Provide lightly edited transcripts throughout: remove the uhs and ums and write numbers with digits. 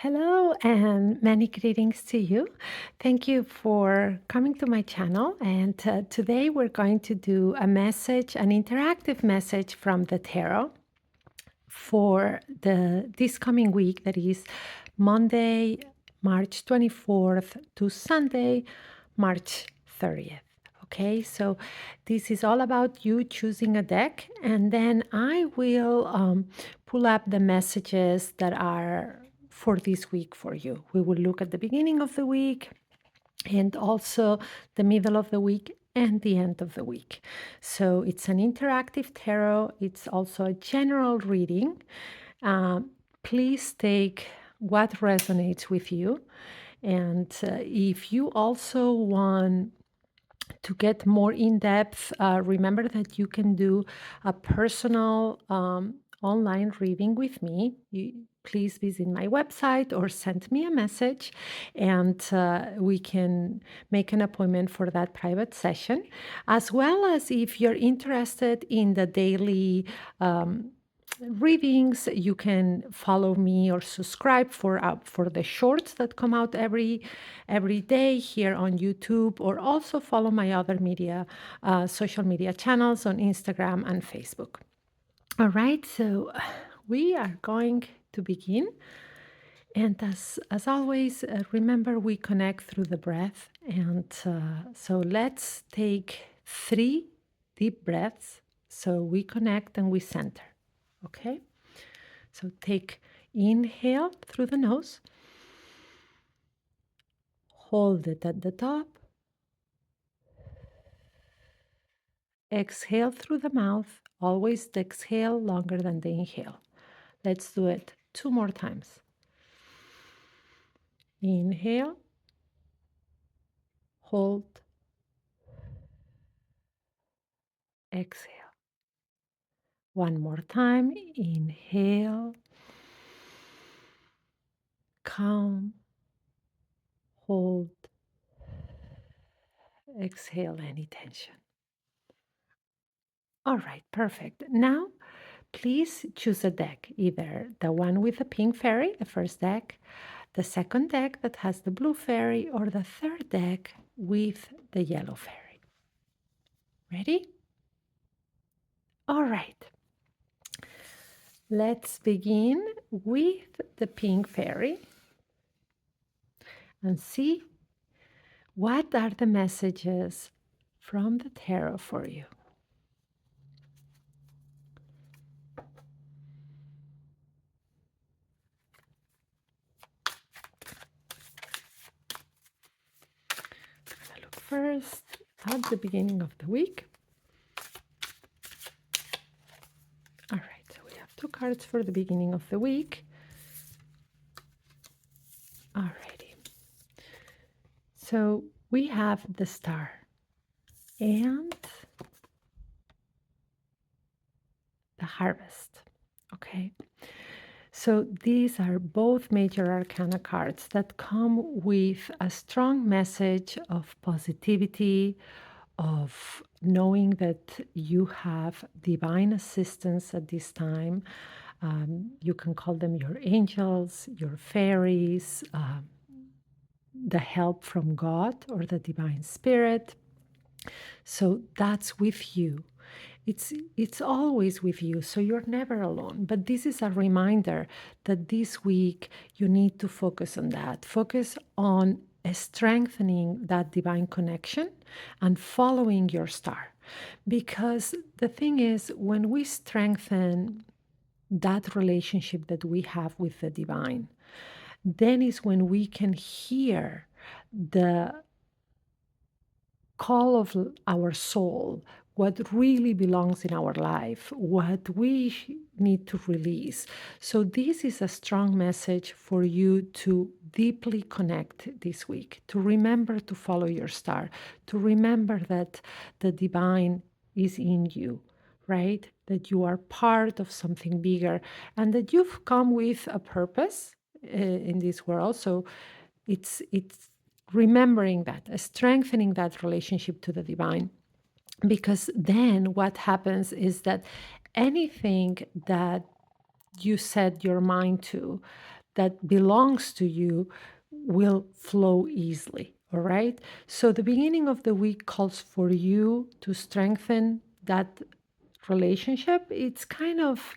Hello and many greetings to you. Thank you for coming to my channel. And today we're going to do an interactive message from the tarot for this coming week, that is Monday, March 24th to Sunday, March 30th. Okay, so this is all about you choosing a deck, and then I will pull up the messages that are for this week for you. We will look at the beginning of the week and also the middle of the week and the end of the week. So it's an interactive tarot, it's also a general reading. Um, Please take what resonates with you. And if you also want to get more in depth, remember that you can do a personal online reading with me. Please visit my website or send me a message, and we can make an appointment for that private session. As well as if you're interested in the daily readings, you can follow me or subscribe for the shorts that come out every day here on YouTube, or also follow my other social media channels on Instagram and Facebook. All right, so we are going to begin. And as always, remember we connect through the breath. And so let's take 3 deep breaths so we connect and we center. Okay? So take inhale through the nose, hold it at the top, exhale through the mouth, always the exhale longer than the inhale. Let's do it 2 more times. Inhale, hold, exhale. One more time. Inhale, calm, hold, exhale any tension. All right, perfect. Now, please choose a deck, either the one with the pink fairy, the first deck, the second deck that has the blue fairy, or the third deck with the yellow fairy. Ready? All right. Let's begin with the pink fairy and see what are the messages from the tarot for you. I look first at the beginning of the week. All right, so we have 2 cards for the beginning of the week. Alrighty. So we have the star and the harvest. Okay. So these are both major arcana cards that come with a strong message of positivity, of knowing that you have divine assistance at this time. You can call them your angels, your fairies, the help from God or the divine spirit. So that's with you. It's always with you, so you're never alone. But this is a reminder that this week you need to focus on that. Focus on strengthening that divine connection and following your star. Because the thing is, when we strengthen that relationship that we have with the divine, then is when we can hear the call of our soul, what really belongs in our life, what we need to release. So, this is a strong message for you to deeply connect this week, to remember to follow your star, to remember that the divine is in you, right? That you are part of something bigger and that you've come with a purpose in this world. So, it's remembering that, strengthening that relationship to the divine. Because then what happens is that anything that you set your mind to, that belongs to you will flow easily. All right. So the beginning of the week calls for you to strengthen that relationship. It's kind of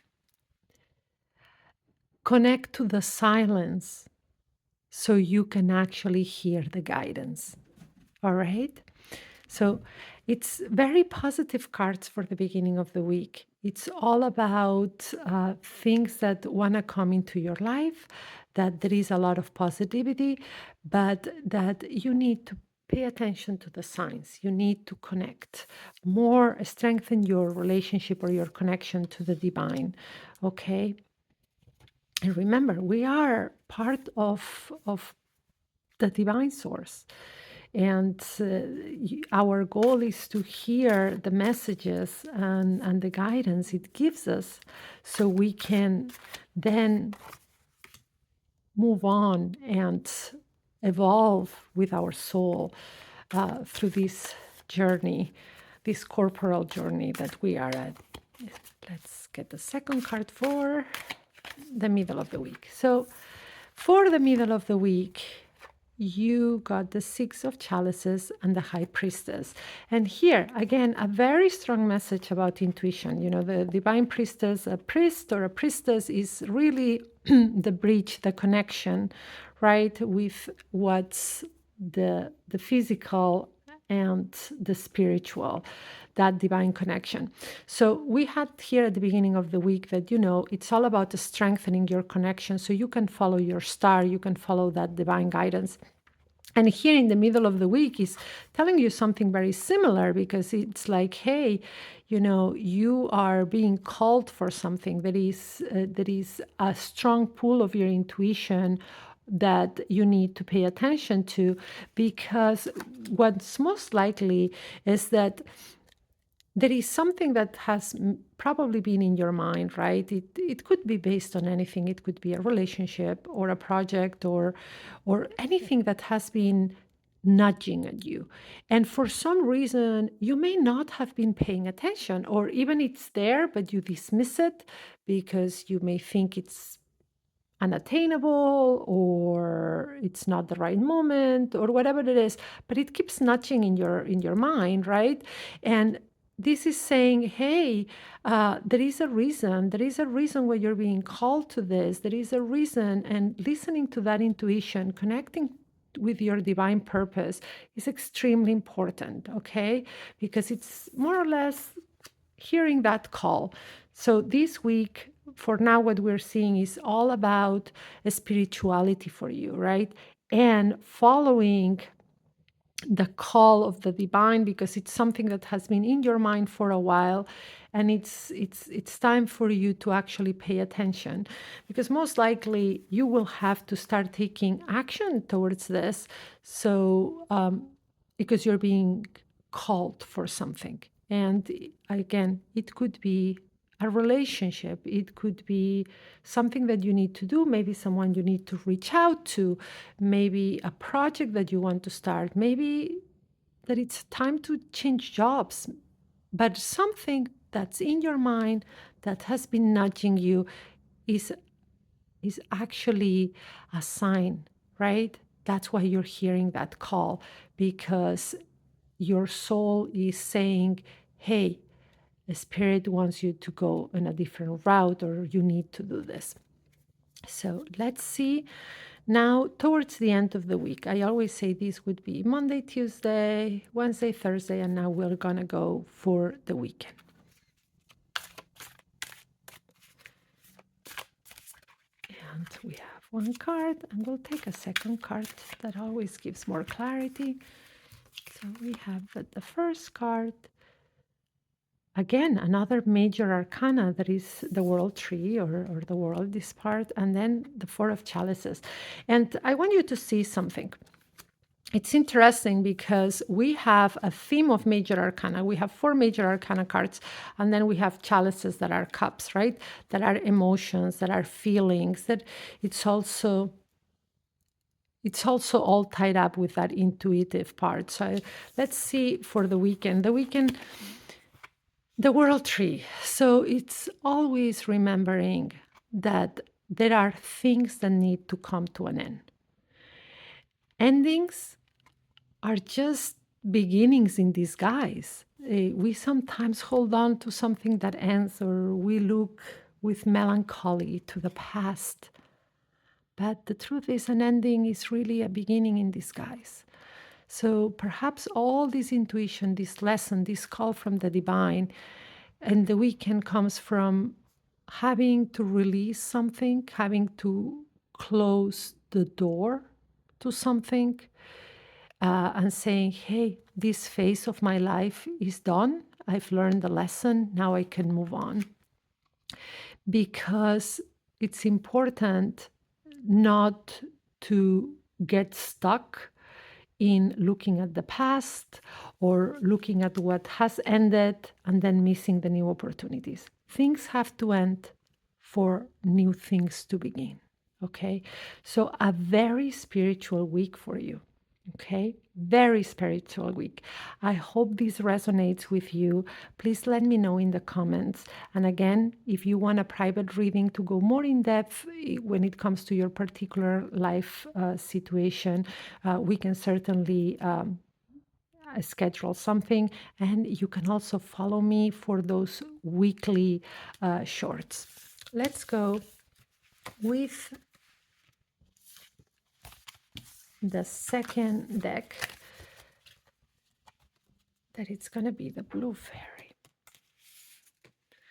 connect to the silence so you can actually hear the guidance. All right. So it's very positive cards for the beginning of the week. It's all about things that want to come into your life, that there is a lot of positivity, but that you need to pay attention to the signs. You need to connect more, strengthen your relationship or your connection to the divine. Okay. And remember, we are part of the divine source. And our goal is to hear the messages and the guidance it gives us so we can then move on and evolve with our soul through this journey, this corporal journey that we are at. Let's get the second card for the middle of the week. So for the middle of the week, you got the Six of Chalices and the High Priestess. And here, again, a very strong message about intuition. You know, the Divine Priestess, a priest or a priestess is really the bridge, the connection, right, with what's the physical and the spiritual, that divine connection. So we had here at the beginning of the week that, you know, it's all about strengthening your connection so you can follow your star, you can follow that divine guidance. And here in the middle of the week is telling you something very similar, because it's like, hey, you know, you are being called for something. There is a strong pull of your intuition that you need to pay attention to, because what's most likely is that there is something that has probably been in your mind, right? It could be based on anything. It could be a relationship or a project or anything that has been nudging at you. And for some reason, you may not have been paying attention, or even it's there, but you dismiss it because you may think it's unattainable or it's not the right moment or whatever it is, but it keeps nudging in your mind, right? And this is saying, hey, there is a reason. There is a reason why you're being called to this. There is a reason. And listening to that intuition, connecting with your divine purpose is extremely important, okay? Because it's more or less hearing that call. So this week, for now, what we're seeing is all about spirituality for you, right? And following the call of the divine, because it's something that has been in your mind for a while, and it's time for you to actually pay attention, because most likely you will have to start taking action towards this. So because you're being called for something. And again, it could be a relationship, it could be something that you need to do, maybe someone you need to reach out to, maybe a project that you want to start, maybe that it's time to change jobs, but something that's in your mind that has been nudging you is actually a sign, right? That's why you're hearing that call, because your soul is saying, hey, the spirit wants you to go in a different route, or you need to do this. So let's see now towards the end of the week. I always say this would be Monday, Tuesday, Wednesday, Thursday, and now we're going to go for the weekend. And we have one card, and we'll take a second card that always gives more clarity. So we have the first card. Again, another major arcana, that is the world tree or the world, this part, and then the Four of Chalices. And I want you to see something. It's interesting because we have a theme of major arcana. We have four major arcana cards, and then we have chalices that are cups, right? That are emotions, that are feelings, that it's also all tied up with that intuitive part. So let's see for the weekend. The weekend, the world tree. So it's always remembering that there are things that need to come to an end. Endings are just beginnings in disguise. We sometimes hold on to something that ends, or we look with melancholy to the past. But the truth is, an ending is really a beginning in disguise. So perhaps all this intuition, this lesson, this call from the divine and the weekend comes from having to release something, having to close the door to something, and saying, hey, this phase of my life is done. I've learned the lesson. Now I can move on. Because it's important not to get stuck in looking at the past or looking at what has ended and then missing the new opportunities. Things have to end for new things to begin. Okay. So, a very spiritual week for you. Okay, very spiritual week. I hope this resonates with you. Please let me know in the comments. And again, if you want a private reading to go more in depth when it comes to your particular life situation, we can certainly schedule something. And you can also follow me for those weekly shorts. Let's go with the second deck. That it's going to be the blue fairy.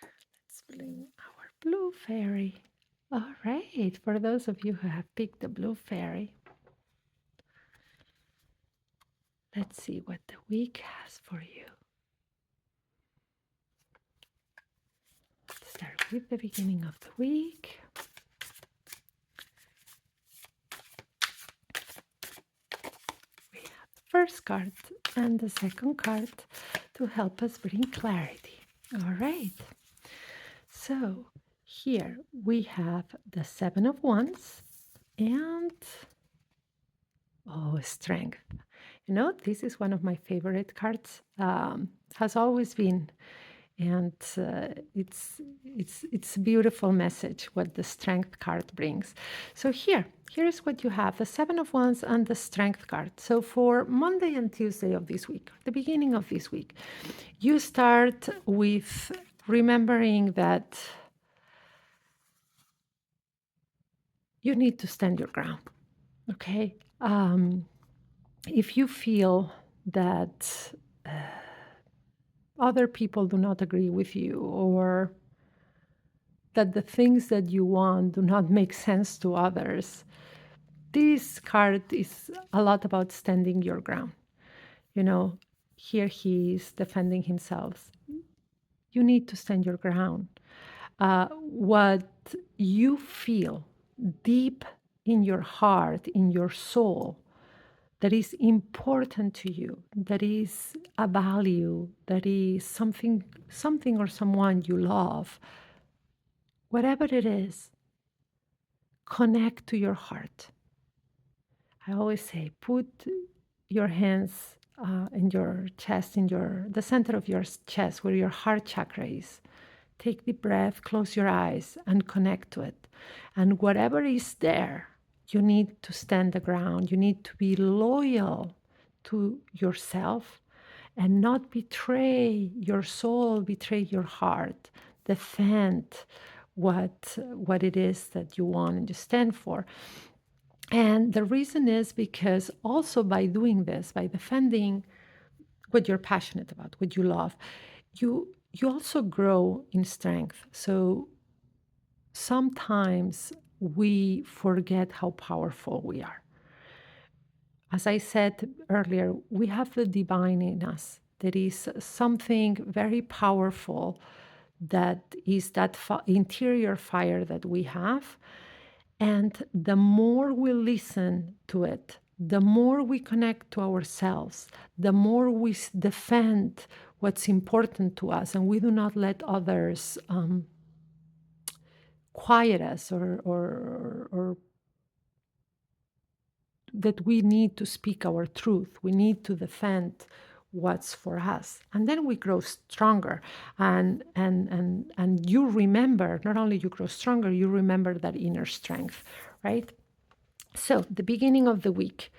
Let's bring our blue fairy. All right, for those of you who have picked the blue fairy, let's see what the week has for you. Let's start with the beginning of the week. We have the first card and the second card to help us bring clarity. All right. So here we have the Seven of Wands and Strength. You know, this is one of my favorite cards. Has always been, and it's a beautiful message what the Strength card brings. So here's what you have: the Seven of Wands and the Strength card. So for Monday and Tuesday of this week, the beginning of this week, you start with remembering that you need to stand your ground. Okay. If you feel that other people do not agree with you, or that the things that you want do not make sense to others, this card is a lot about standing your ground. You know, here he is defending himself. You need to stand your ground. What you feel deep in your heart, in your soul, that is important to you, that is a value, that is something or someone you love, whatever it is, connect to your heart. I always say, put your hands in your chest, in the center of your chest, where your heart chakra is. Take the breath, close your eyes, and connect to it. And whatever is there, you need to stand the ground. You need to be loyal to yourself and not betray your soul, betray your heart. Defend what it is that you want and you stand for. And the reason is because also by doing this, by defending what you're passionate about, what you love, you also grow in strength. So sometimes we forget how powerful we are. As I said earlier, we have the divine in us. There is something very powerful that is that interior fire that we have. And the more we listen to it, the more we connect to ourselves, the more we defend what's important to us, and we do not let others quiet us or that we need to speak our truth. We need to defend what's for us, and then we grow stronger. And you remember, not only you grow stronger, you remember that inner strength, right? So the beginning of the week,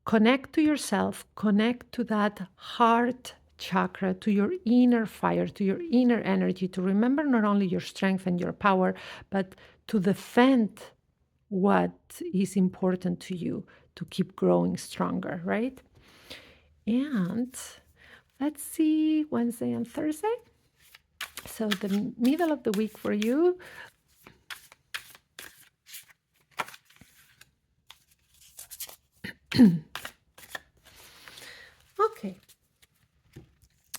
connect to yourself, connect to that heart chakra, to your inner fire, to your inner energy, to remember not only your strength and your power, but to defend what is important to you, to keep growing stronger, right? And let's see, Wednesday and Thursday. So the middle of the week for you. Okay.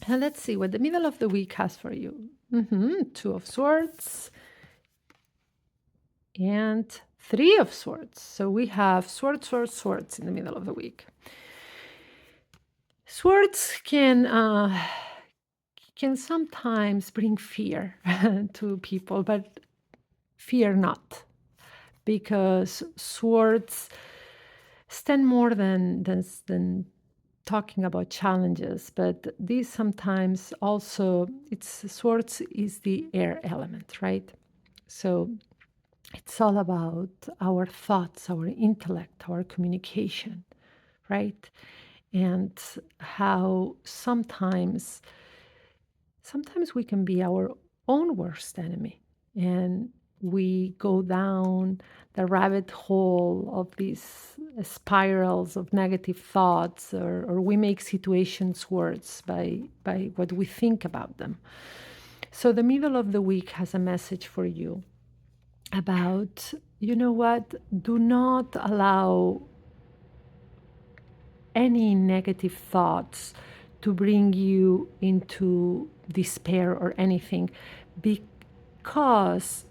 And let's see what the middle of the week has for you. Two of Swords and Three of Swords. So we have swords, swords, swords in the middle of the week. Swords can sometimes bring fear to people, but fear not, because swords stand more than talking about challenges, but these sometimes also, it's swords is the air element, right? So it's all about our thoughts, our intellect, our communication, right? And how sometimes we can be our own worst enemy, and we go down the rabbit hole of these spirals of negative thoughts, or we make situations worse by what we think about them. So the middle of the week has a message for you about, you know what, do not allow any negative thoughts to bring you into despair or anything, because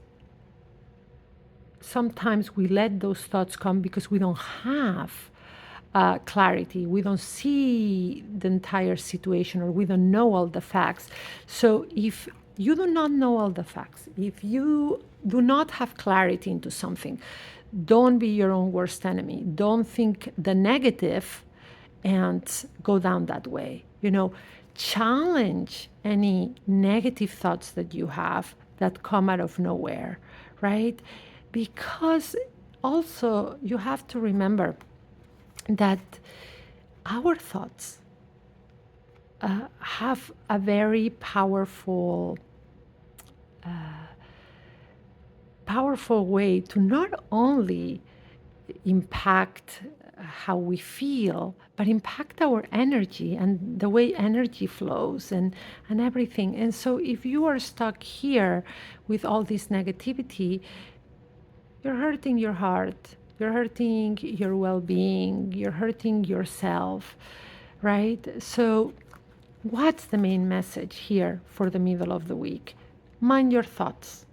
sometimes we let those thoughts come because we don't have clarity. We don't see the entire situation, or we don't know all the facts. So if you do not know all the facts, if you do not have clarity into something, don't be your own worst enemy. Don't think the negative and go down that way. Challenge any negative thoughts that you have that come out of nowhere, right? Because also you have to remember that our thoughts have a very powerful way to not only impact how we feel, but impact our energy and the way energy flows and everything. And so if you are stuck here with all this negativity, you're hurting your heart, you're hurting your well-being, you're hurting yourself, right? So what's the main message here for the middle of the week? Mind your thoughts.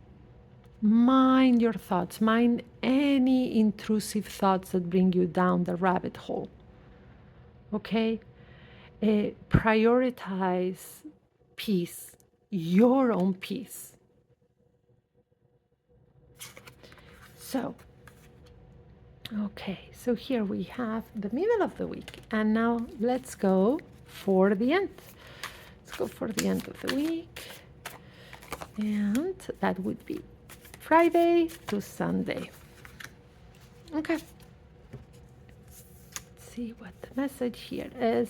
Mind your thoughts. Mind any intrusive thoughts that bring you down the rabbit hole. Okay? Prioritize peace, your own peace. So, okay, so here we have the middle of the week. And now let's go for the end. Let's go for the end of the week. And that would be Friday to Sunday. Okay. Let's see what the message here is.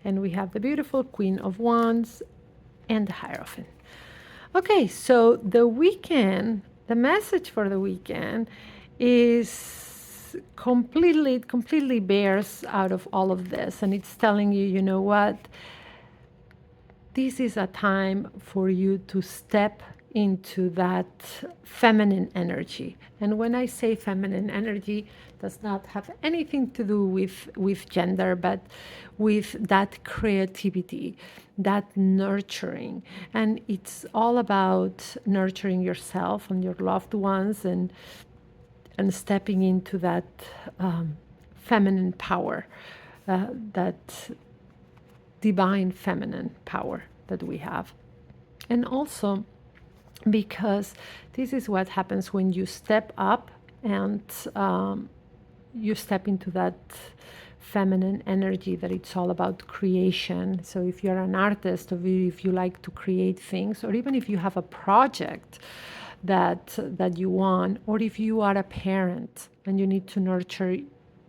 And we have the beautiful Queen of Wands and the Hierophant. Okay, so the weekend, the message for the weekend is completely bears out of all of this. And it's telling you, you know what? This is a time for you to step into that feminine energy. And when I say feminine energy, does not have anything to do with gender, but with that creativity, that nurturing. And it's all about nurturing yourself and your loved ones, and stepping into that feminine power, that divine feminine power that we have. And also because this is what happens when you step up and you step into that feminine energy, that it's all about creation. So if you're an artist, or if you like to create things, or even if you have a project that you want, or if you are a parent and you need to nurture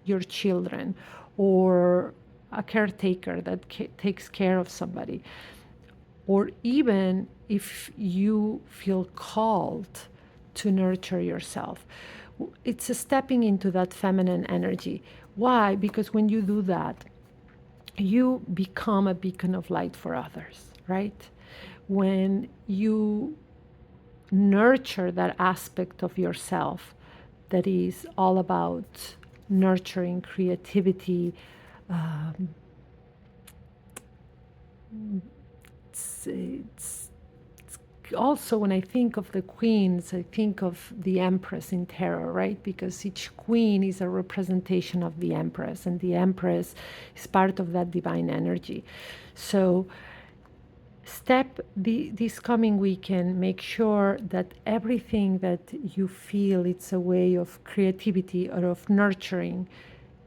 your children, or a caretaker that takes care of somebody, or even if you feel called to nurture yourself. It's a stepping into that feminine energy. Why? Because when you do that, you become a beacon of light for others, right? When you nurture that aspect of yourself that is all about nurturing creativity, um, it's also, when I think of the queens, I think of the empress in tarot, right? Because each queen is a representation of the empress, and the empress is part of that divine energy. So this coming weekend, make sure that everything that you feel, it's a way of creativity or of nurturing,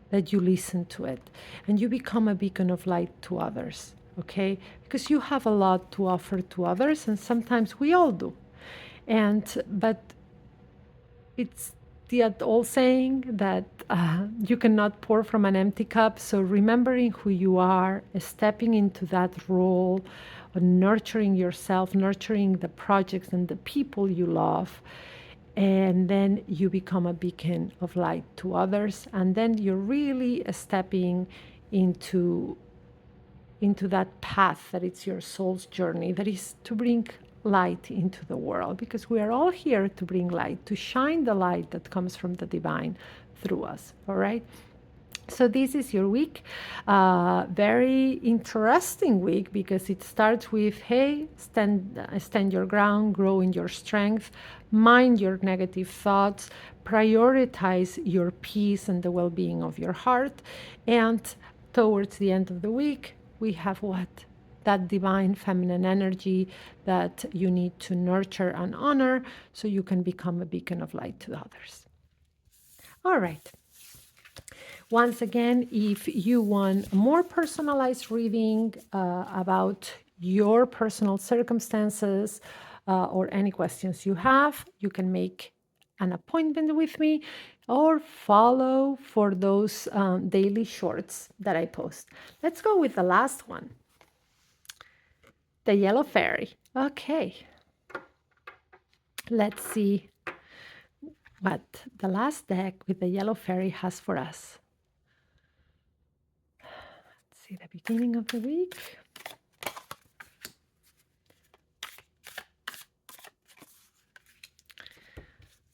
that you listen to it and you become a beacon of light to others, okay? Because you have a lot to offer to others, and sometimes we all do. But it's the old saying that you cannot pour from an empty cup. So remembering who you are, stepping into that role, nurturing yourself, nurturing the projects and the people you love, and then you become a beacon of light to others, and then you're really stepping into that path that it's your soul's journey, that is to bring light into the world, because we are all here to bring light, to shine the light that comes from the divine through us. All right. So this is your week, very interesting week, because it starts with, hey, stand your ground, grow in your strength, mind your negative thoughts, prioritize your peace and the well-being of your heart. And towards the end of the week, we have what? That divine feminine energy that you need to nurture and honor so you can become a beacon of light to others. All right. Once again, if you want a more personalized reading about your personal circumstances or any questions you have, you can make an appointment with me or follow for those daily shorts that I post. Let's go with the last one. The Yellow Fairy. Okay. Let's see what the last deck with the Yellow Fairy has for us. See the beginning of the week.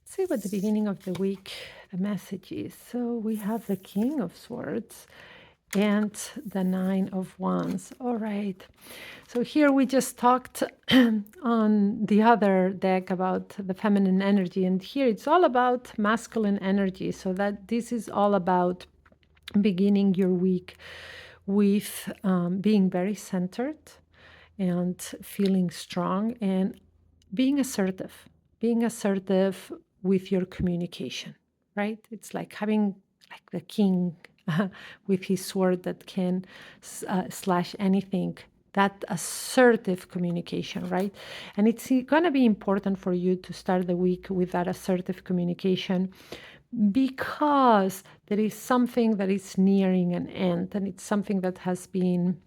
See what the beginning of the week, the message is. So we have the King of Swords and the Nine of Wands. All right. So here we just talked on the other deck about the feminine energy, and here it's all about masculine energy. So that this is all about beginning your week with being very centered and feeling strong and being assertive with your communication, right? It's like having like the king with his sword that can slash anything, that assertive communication, right? And it's going to be important for you to start the week with that assertive communication, because there is something that is nearing an end, and it's something that has been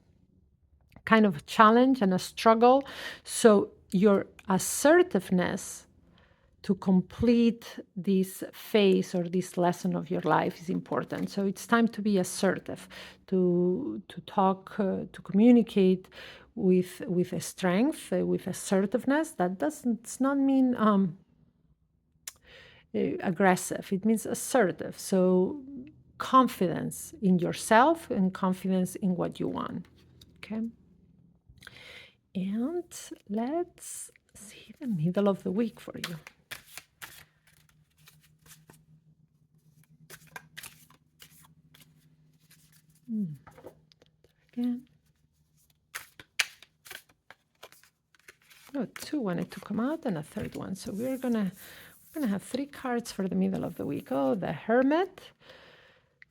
kind of a challenge and a struggle. So your assertiveness to complete this phase or this lesson of your life is important. So it's time to be assertive, to talk, to communicate with a strength, with assertiveness. That does not mean aggressive. It means assertive. So confidence in yourself and confidence in what you want. Okay. And let's see the middle of the week for you. Again. Oh, two wanted to come out and a third one. So we're gonna have three cards for the middle of the week. Oh, the Hermit,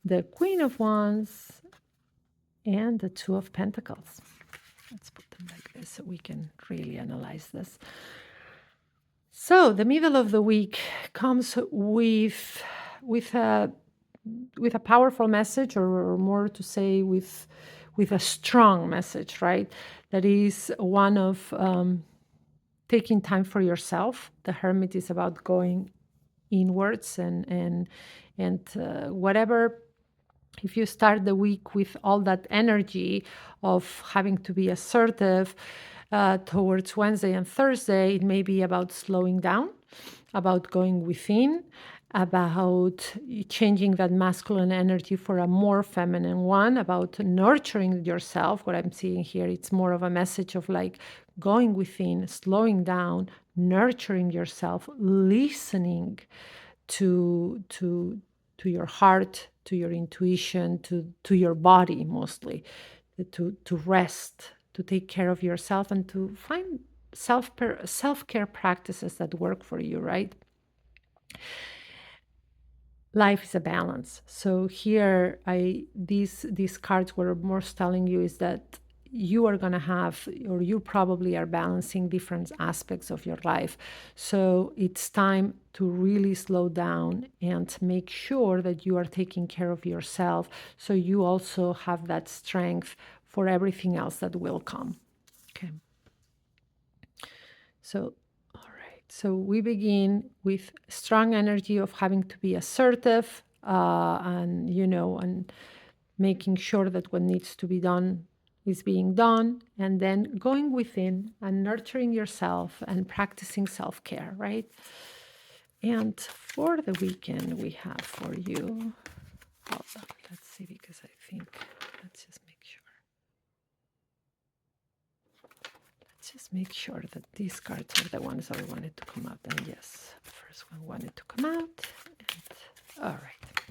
the Queen of Wands, and the Two of Pentacles. Let's put them like this so we can really analyze this. So the middle of the week comes with a powerful message, or more to say, with a strong message, right? That is one of taking time for yourself. The Hermit is about going inwards and whatever. If you start the week with all that energy of having to be assertive towards Wednesday and Thursday, it may be about slowing down, about going within, about changing that masculine energy for a more feminine one, about nurturing yourself. What I'm seeing here, it's more of a message of like going within, slowing down, nurturing yourself, listening to your heart, to your intuition, to your body mostly, to rest, to take care of yourself, and to find self-care practices that work for you, right? Life is a balance. So here these cards were more telling you is that you are going to have, or you probably are balancing different aspects of your life. So it's time to really slow down and make sure that you are taking care of yourself, so you also have that strength for everything else that will come. Okay. So, all right. So we begin with strong energy of having to be assertive, and making sure that what needs to be done is being done, and then going within and nurturing yourself and practicing self-care, right? And for the weekend, we have for you, hold on, let's see, because I think, let's just make sure. Just make sure that these cards are the ones that I wanted to come out. And yes, the first one wanted to come out. And, all right.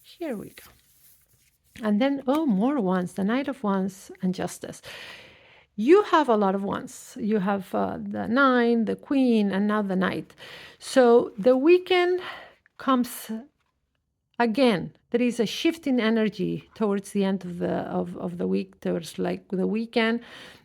Here we go. And then, more wands, the Knight of Wands and Justice. You have a lot of wands. You have the Nine, the Queen, and now the Knight. So the weekend comes again. There is a shift in energy towards the end of the week, towards like the weekend.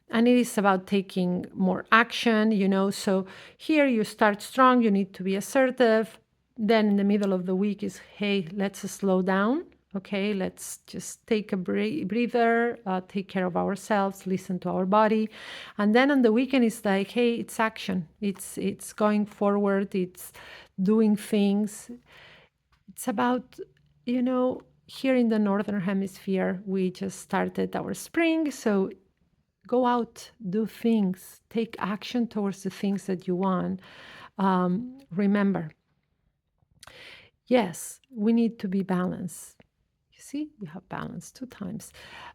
And it is about taking more action, So here you start strong, you need to be assertive. Then in the middle of the week is, hey, let's slow down. Okay, let's just take a breather, take care of ourselves, listen to our body. And then on the weekend, it's like, hey, it's action. It's going forward. It's doing things. It's about, here in the Northern Hemisphere, we just started our spring. So go out, do things, take action towards the things that you want. Remember, yes, we need to be balanced. You see, you have balance 2 times.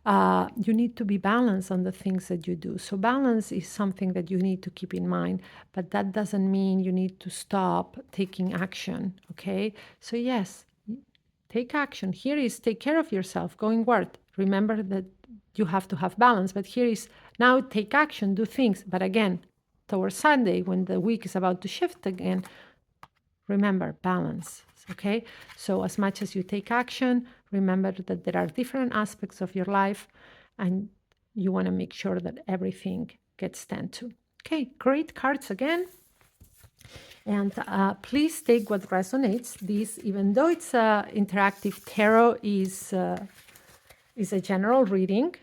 You need to be balanced on the things that you do. So balance is something that you need to keep in mind, but that doesn't mean you need to stop taking action, okay? So yes, take action. Here is take care of yourself, go inward. Remember that you have to have balance, but here is now take action, do things. But again, towards Sunday, when the week is about to shift again, remember balance, okay? So as much as you take action, remember that there are different aspects of your life, and you want to make sure that everything gets tended to. Okay, great cards again. And please take what resonates. This, even though it's interactive tarot, is a general reading.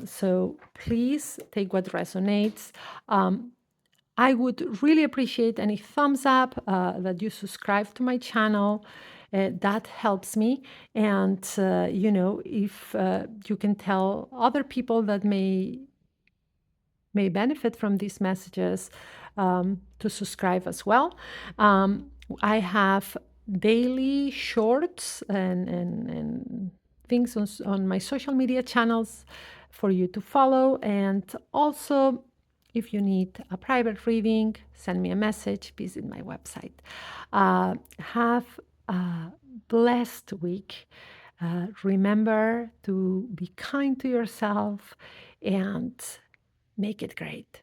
So please take what resonates. I would really appreciate any thumbs up, that you subscribe to my channel. That helps me. And, if you can tell other people that may benefit from these messages, to subscribe as well. I have daily shorts and things on my social media channels for you to follow. And also, if you need a private reading, send me a message, visit my website. Have a blessed week. Remember to be kind to yourself and make it great.